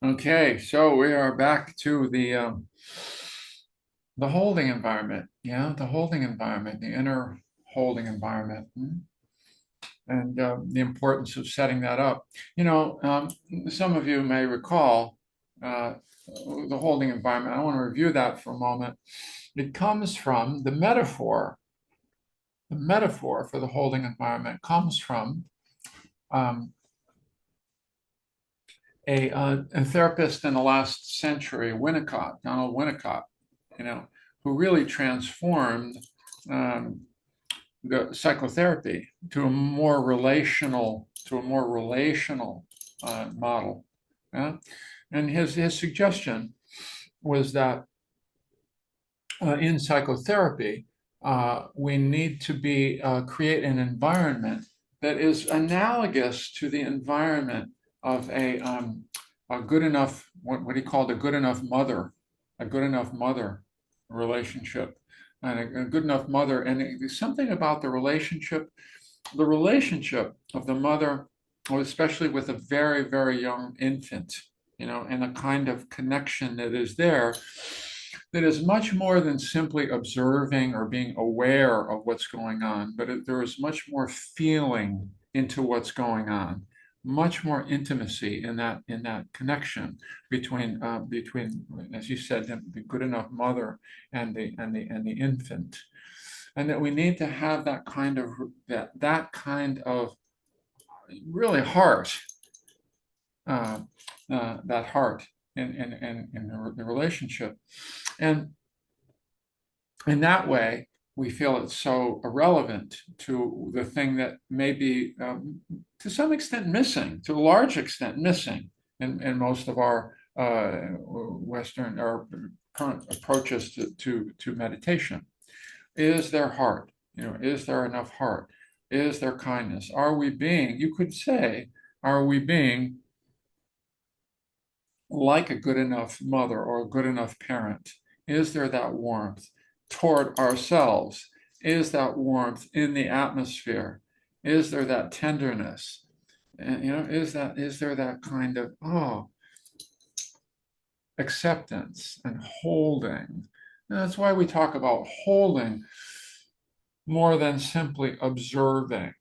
Okay, so we are back to the holding environment. Yeah, the holding environment, the inner holding environment, and the importance of setting that up. Some of you may recall uh, the holding environment. I want to review that for a moment. It comes from the metaphor. The metaphor for the holding environment comes from um, a therapist in the last century, Donald Winnicott, who really transformed um, the psychotherapy to a more relational model. Yeah? And his suggestion was that in psychotherapy, we need to create an environment that is analogous to the environment of a good enough, what he called a good enough mother relationship, and a good enough mother. And there's something about the relationship of the mother, especially with a very, very young infant, and the kind of connection that is there that is much more than simply observing or being aware of what's going on, but there is much more feeling into what's going on, much more intimacy in that connection between, as you said, the good enough mother and the infant, and that we need to have that kind of really heart, uh, that heart in the relationship. And in that way, we feel it's so irrelevant to the thing that may be, to some extent, missing, to a large extent, missing in most of our Western or current approaches to meditation. Is there heart? Is there enough heart? Is there kindness? You could say, are we being like a good enough mother or a good enough parent? Is there that warmth toward ourselves? Is that warmth in the atmosphere? Is there that tenderness? And is there that kind of acceptance and holding? And that's why we talk about holding more than simply observing.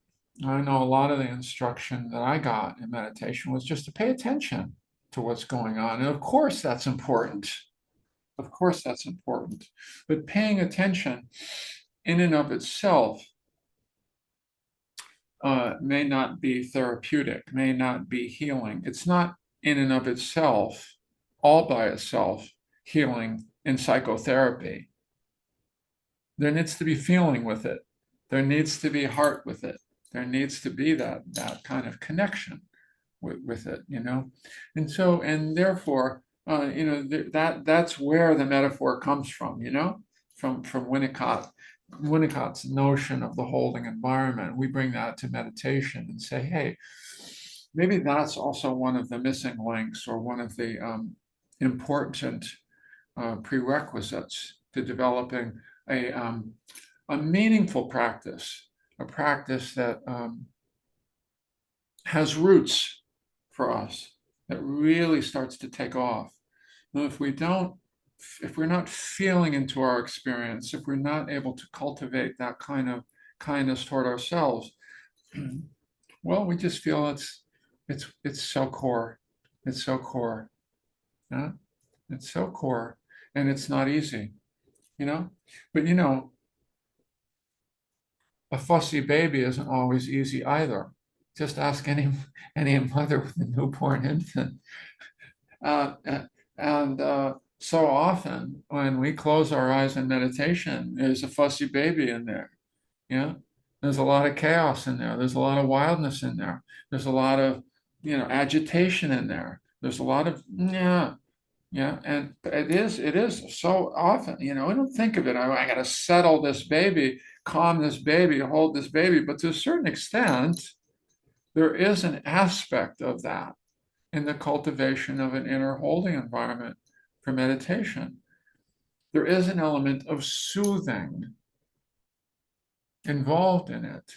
I know a lot of the instruction that I got in meditation was just to pay attention to what's going on. And of course, that's important. Of course, that's important. But paying attention in and of itself may not be therapeutic, may not be healing. It's not in and of itself, all by itself, healing in psychotherapy. There needs to be feeling with it. There needs to be heart with it. There needs to be that kind of connection with it. And therefore, that's where the metaphor comes from Winnicott's notion of the holding environment. We bring that to meditation and say, hey, maybe that's also one of the missing links or one of the important prerequisites to developing a meaningful practice, a practice that has roots for us, that really starts to take off. And if we're not feeling into our experience, if we're not able to cultivate that kind of kindness toward ourselves, well, we just feel it's so core. It's so core. Yeah? It's so core. And it's not easy, you know? But a fussy baby isn't always easy either. Just ask any mother with a newborn infant. And so often when we close our eyes in meditation, there's a fussy baby in there. Yeah. There's a lot of chaos in there. There's a lot of wildness in there. There's a lot of, agitation in there. There's a lot of, yeah, yeah. And it is so often, I don't think of it. I got to settle this baby, calm this baby, hold this baby. But to a certain extent, there is an aspect of that in the cultivation of an inner holding environment for meditation. There is an element of soothing involved in it,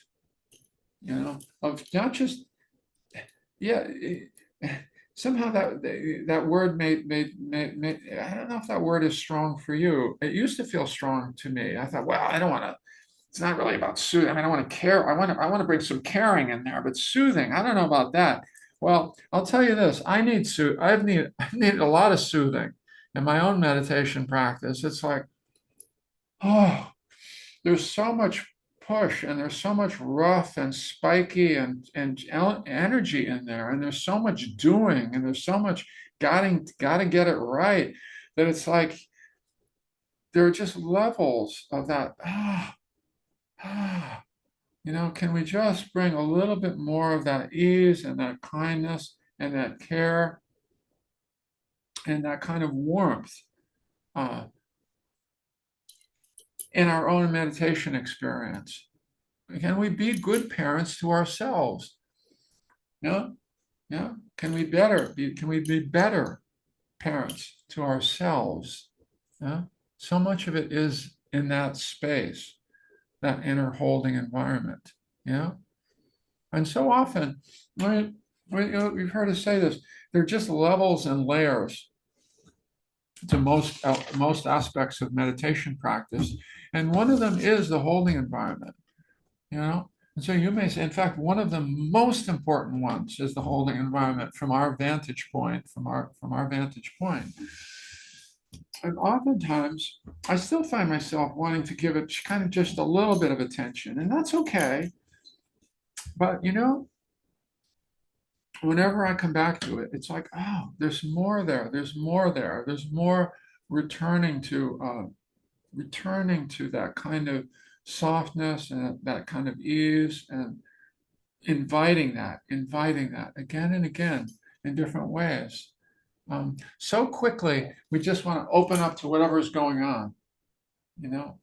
of not just, yeah, somehow that word made I don't know if that word is strong for you. It used to feel strong to me. I thought, well, I don't want to. It's not really about soothing. I mean, I want to care. I want to bring some caring in there, but soothing, I don't know about that. Well, I'll tell you this. I've needed a lot of soothing in my own meditation practice. It's like, oh, there's so much push and there's so much rough and spiky and energy in there, and there's so much doing and there's so much gotta get it right, that it's like there are just levels of that. Can we just bring a little bit more of that ease and that kindness and that care and that kind of warmth uh, in our own meditation experience? Can we be good parents to ourselves? Yeah, yeah. Can we be better parents to ourselves? Yeah. So much of it is in that space, that inner holding environment. Yeah. And so often, right, you've heard us say this, they're just levels and layers to most aspects of meditation practice. And one of them is the holding environment, you know. And so you may say, in fact, one of the most important ones is the holding environment from our vantage point, from our vantage point. And oftentimes, I still find myself wanting to give it kind of just a little bit of attention, and that's okay. But whenever I come back to it, it's like, oh, there's more there. There's more there. There's more returning to that kind of softness and that kind of ease, and inviting that again and again in different ways. So quickly, we just want to open up to whatever's going on.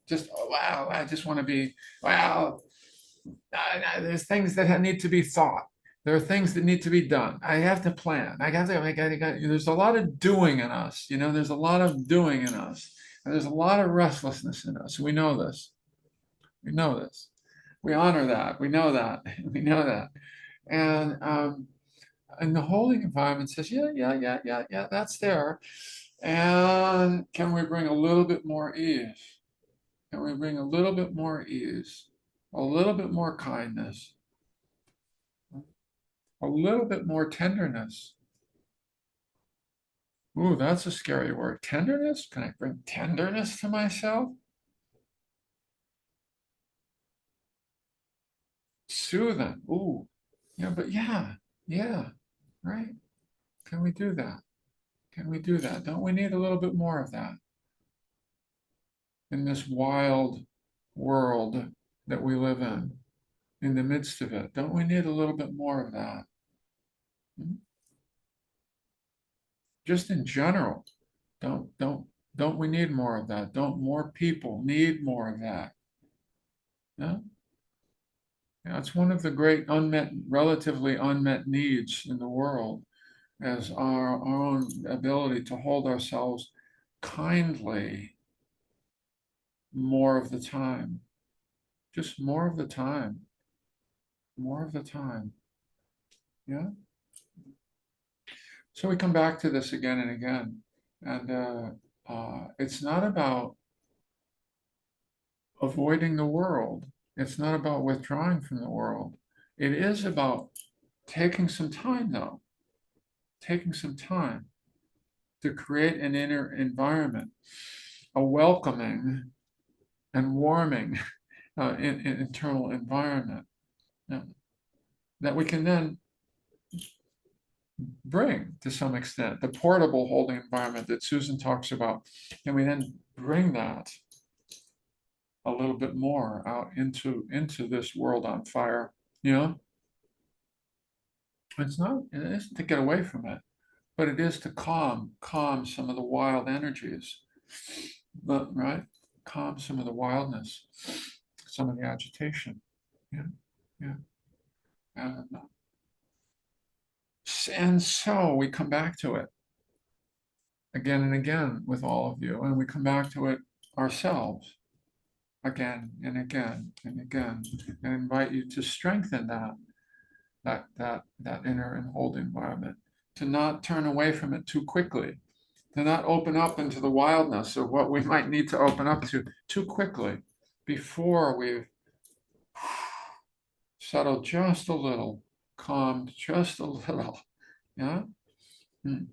Just, oh, wow, I just want to be, wow, there's things that need to be thought. There are things that need to be done. I have to plan. There's a lot of doing in us. There's a lot of doing in us. And there's a lot of restlessness in us. We know this. We know this. We honor that. We know that. We know that. And the holding environment says, yeah, yeah, yeah, yeah, yeah, that's there. And can we bring a little bit more ease? Can we bring a little bit more ease? A little bit more kindness? A little bit more tenderness? Ooh, that's a scary word. Tenderness? Can I bring tenderness to myself? Soothing. Ooh, yeah, but yeah, right? Can we do that? Can we do that? Don't we need a little bit more of that in this wild world that we live in the midst of it? Don't we need a little bit more of that? Hmm? Just in general, don't don't don't we need more of that? Don't more people need more of that? Yeah? Yeah, it's one of the great relatively unmet needs in the world, as our own ability to hold ourselves kindly more of the time, just more of the time, more of the time. Yeah. So we come back to this again and again. And it's not about avoiding the world, it's not about withdrawing from the world. It is about taking some time, though, taking some time to create an inner environment, a welcoming and warming internal environment, yeah, that we can then bring to some extent, the portable holding environment that Susan talks about. And we then bring that a little bit more out into this world on fire. It isn't to get away from it, but it is to calm some of the wild energies, but right, calm some of the wildness, some of the agitation. Yeah, yeah. And, and so we come back to it again and again with all of you, and we come back to it ourselves again and again and again, and invite you to strengthen that inner and hold environment, to not turn away from it too quickly, to not open up into the wildness of what we might need to open up to too quickly before we've settled just a little, calmed just a little. Yeah. Hmm.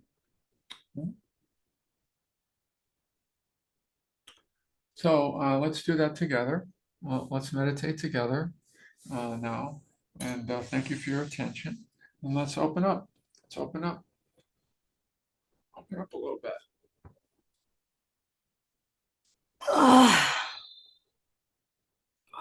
So let's do that together. Let's meditate together now. And thank you for your attention. And let's open up. Let's open up a little bit. Oh, boy.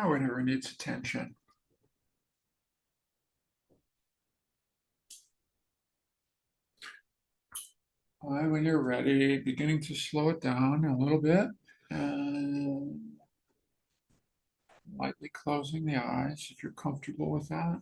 Whatever needs attention. All right, when you're ready, beginning to slow it down a little bit and lightly closing the eyes if you're comfortable with that.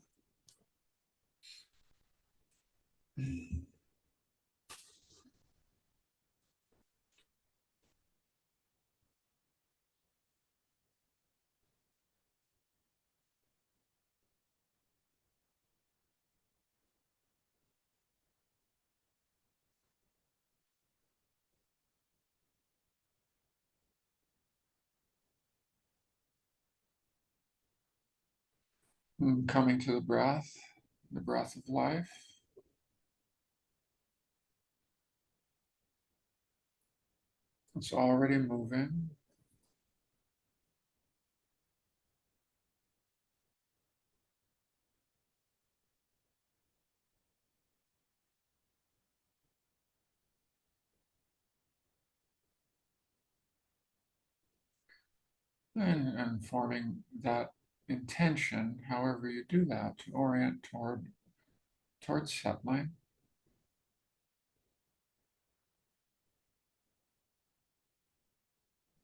And coming to the breath of life. It's already moving. And forming that intention, however you do that, to orient towards settling,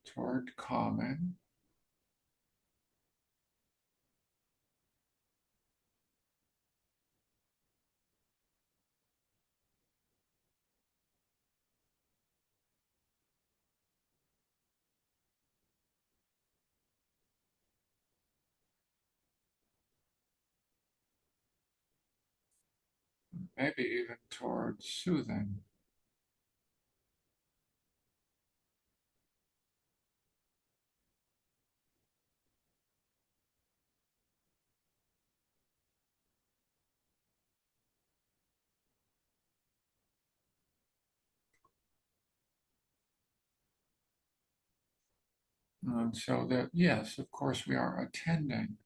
toward calming. Maybe even towards soothing. And so that, yes, of course, we are attending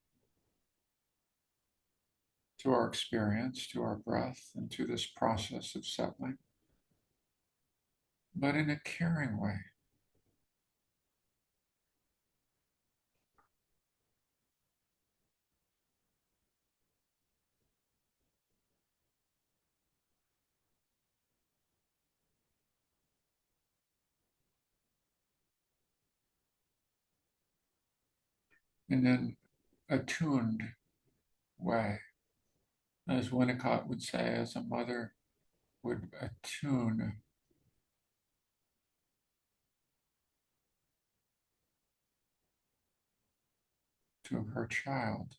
to our experience, to our breath, and to this process of settling, but in a caring way. In an attuned way, as Winnicott would say, as a mother would attune to her child.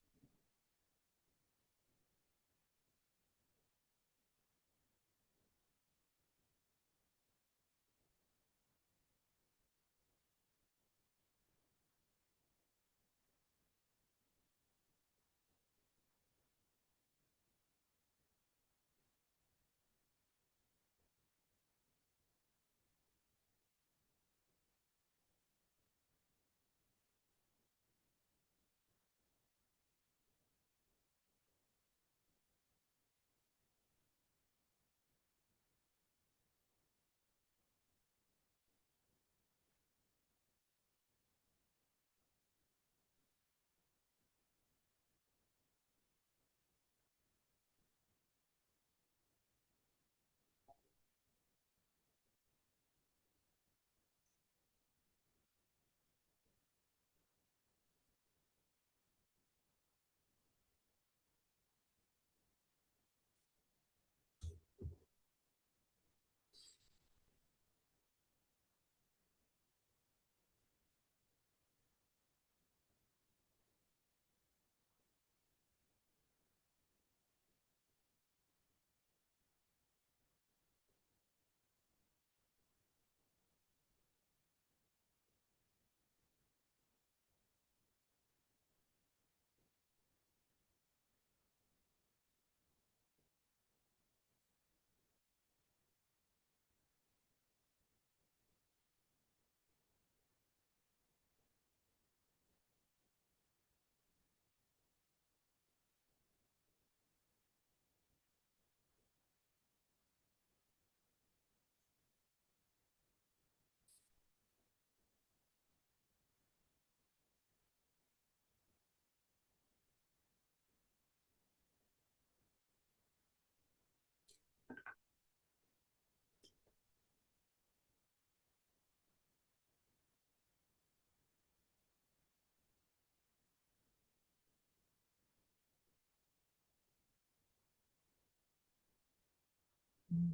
And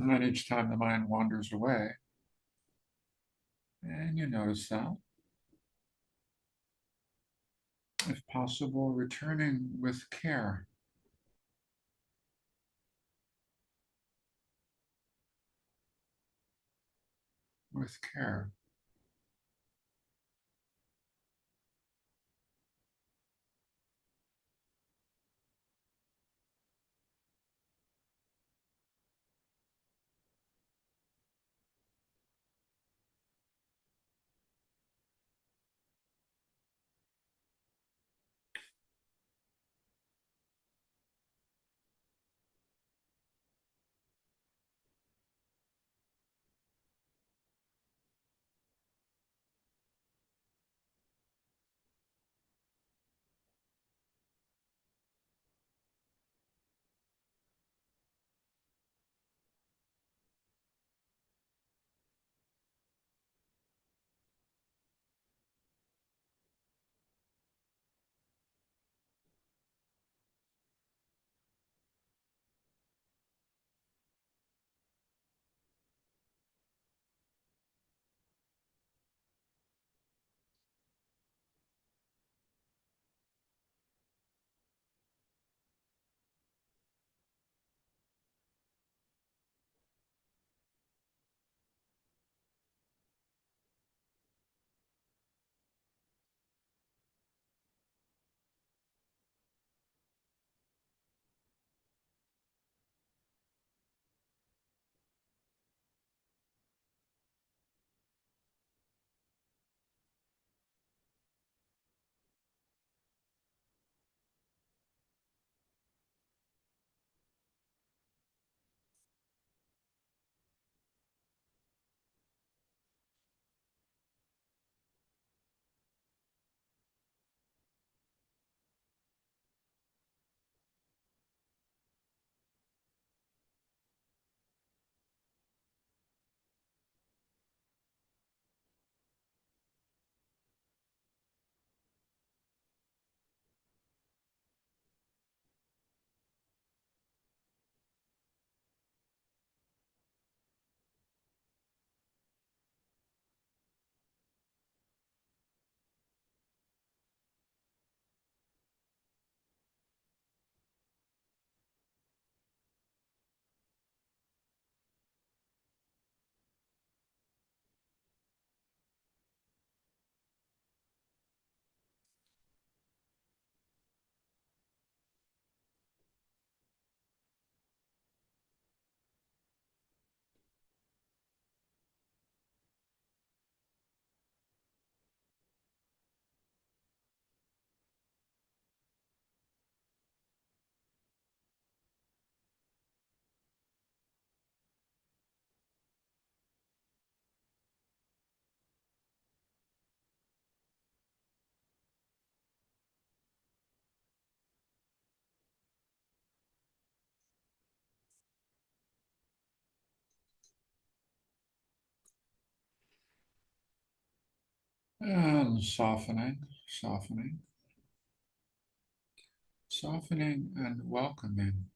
then each time the mind wanders away, and you notice that, if possible, returning with care, with care. And softening, softening, softening and welcoming.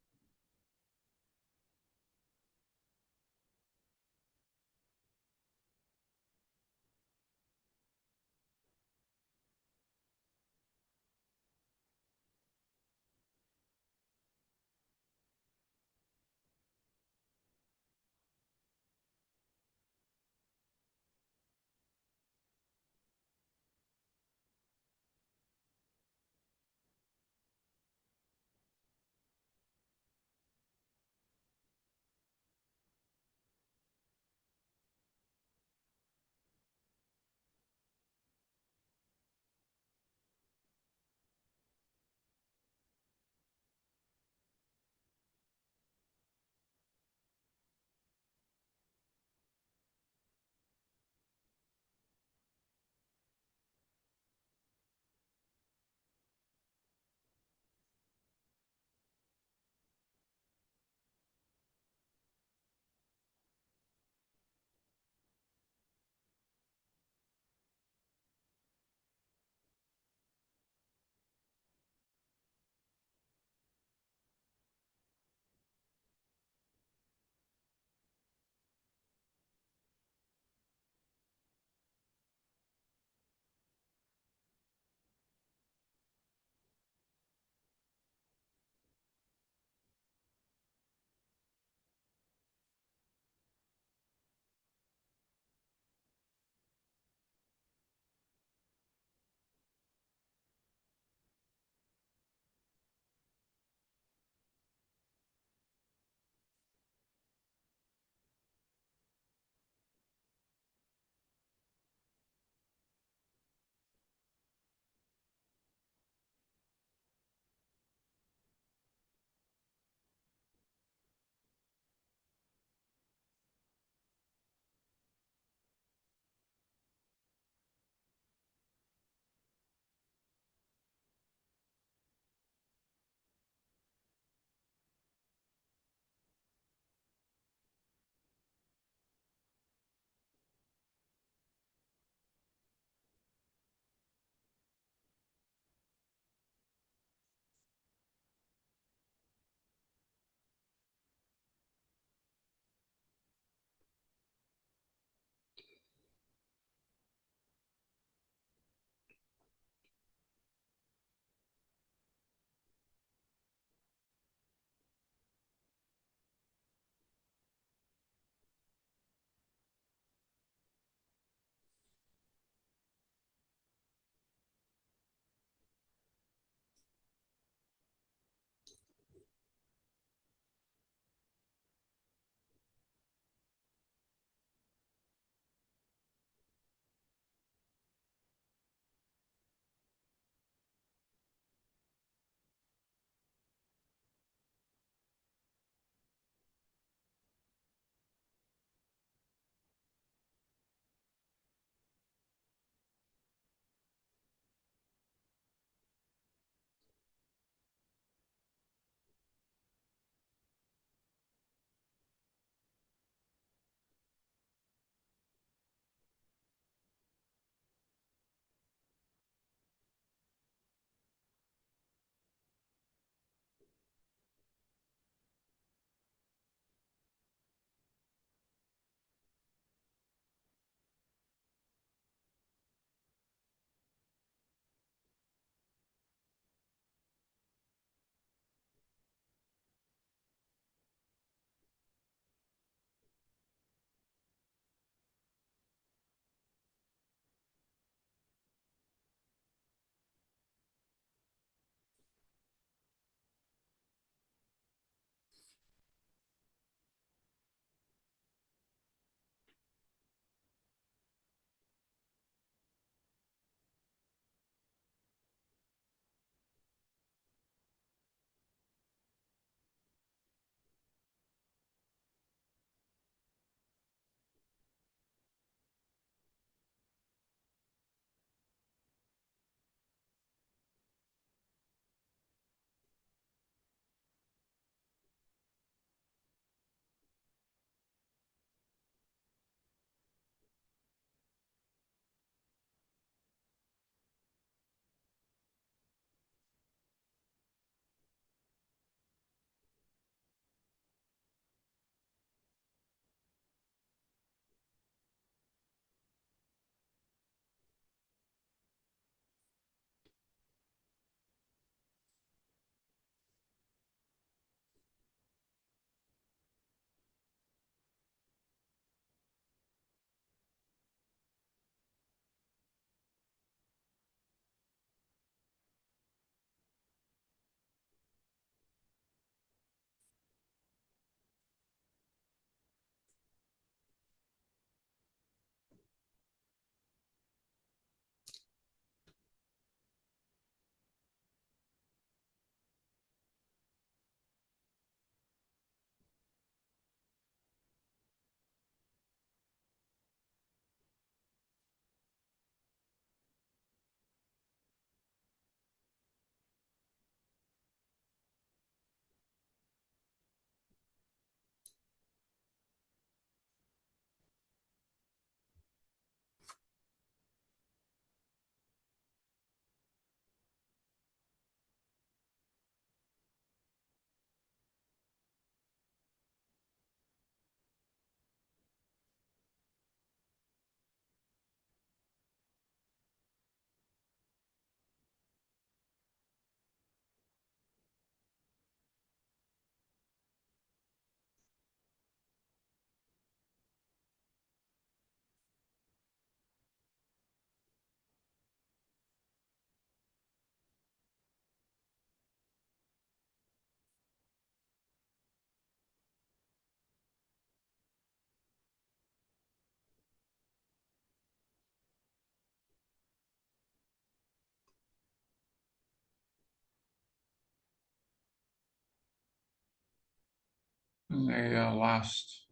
in the last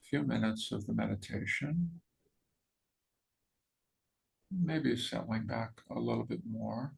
few minutes of the meditation. Maybe settling back a little bit more.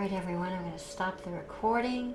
right, everyone, I'm going to stop the recording.